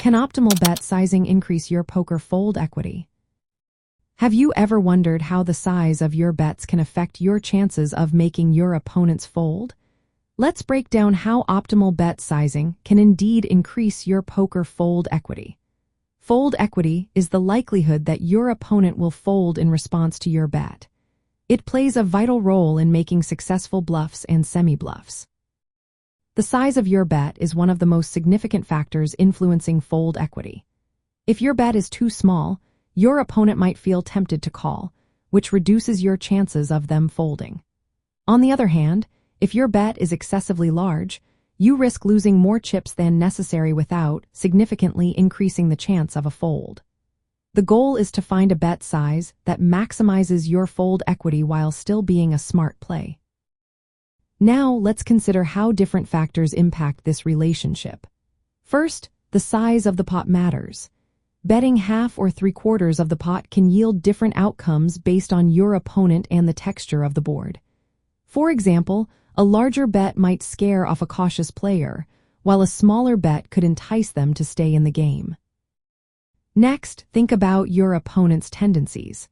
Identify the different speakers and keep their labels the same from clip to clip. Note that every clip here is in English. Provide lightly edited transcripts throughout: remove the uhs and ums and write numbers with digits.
Speaker 1: Can optimal bet sizing increase your poker fold equity? Have you ever wondered how the size of your bets can affect your chances of making your opponents fold? Let's break down how optimal bet sizing can indeed increase your poker fold equity. Fold equity is the likelihood that your opponent will fold in response to your bet. It plays a vital role in making successful bluffs and semi-bluffs. The size of your bet is one of the most significant factors influencing fold equity. If your bet is too small, your opponent might feel tempted to call, which reduces your chances of them folding. On the other hand, if your bet is excessively large, you risk losing more chips than necessary without significantly increasing the chance of a fold. The goal is to find a bet size that maximizes your fold equity while still being a smart play. Now, let's consider how different factors impact this relationship. First, the size of the pot matters. Betting half or 3/4 of the pot can yield different outcomes based on your opponent and the texture of the board. For example, a larger bet might scare off a cautious player, while a smaller bet could entice them to stay in the game. Next, think about your opponent's tendencies.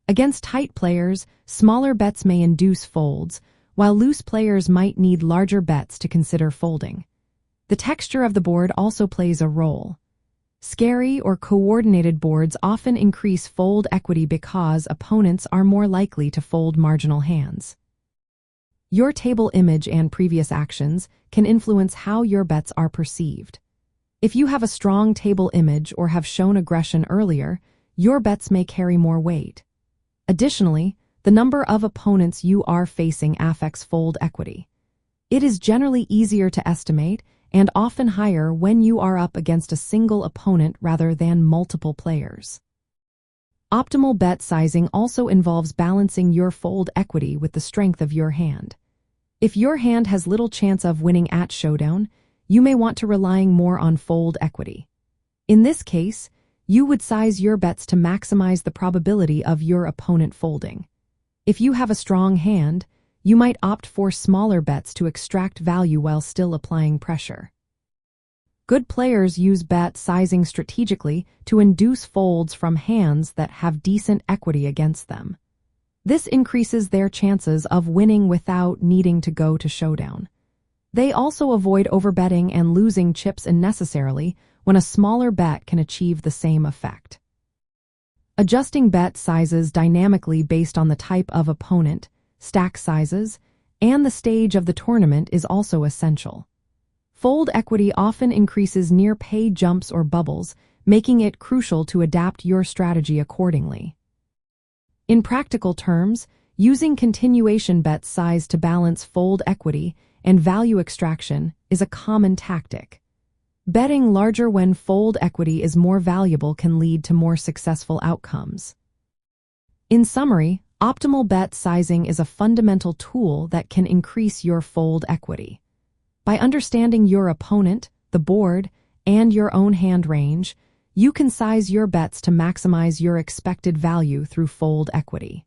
Speaker 1: Against tight players, smaller bets may induce folds, while loose players might need larger bets to consider folding. The texture of the board also plays a role. Scary or coordinated boards often increase fold equity because opponents are more likely to fold marginal hands. Your table image and previous actions can influence how your bets are perceived. If you have a strong table image or have shown aggression earlier, your bets may carry more weight. Additionally, the number of opponents you are facing affects fold equity. It is generally easier to estimate and often higher when you are up against a single opponent rather than multiple players. Optimal bet sizing also involves balancing your fold equity with the strength of your hand. If your hand has little chance of winning at showdown, you may want to rely more on fold equity. In this case, you would size your bets to maximize the probability of your opponent folding. If you have a strong hand, you might opt for smaller bets to extract value while still applying pressure. Good players use bet sizing strategically to induce folds from hands that have decent equity against them. This increases their chances of winning without needing to go to showdown. They also avoid overbetting and losing chips unnecessarily when a smaller bet can achieve the same effect. Adjusting bet sizes dynamically based on the type of opponent, stack sizes, and the stage of the tournament is also essential. Fold equity often increases near pay jumps or bubbles, making it crucial to adapt your strategy accordingly. In practical terms, using continuation bet size to balance fold equity and value extraction is a common tactic. Betting larger when fold equity is more valuable can lead to more successful outcomes. In summary, optimal bet sizing is a fundamental tool that can increase your fold equity. By understanding your opponent, the board, and your own hand range, you can size your bets to maximize your expected value through fold equity.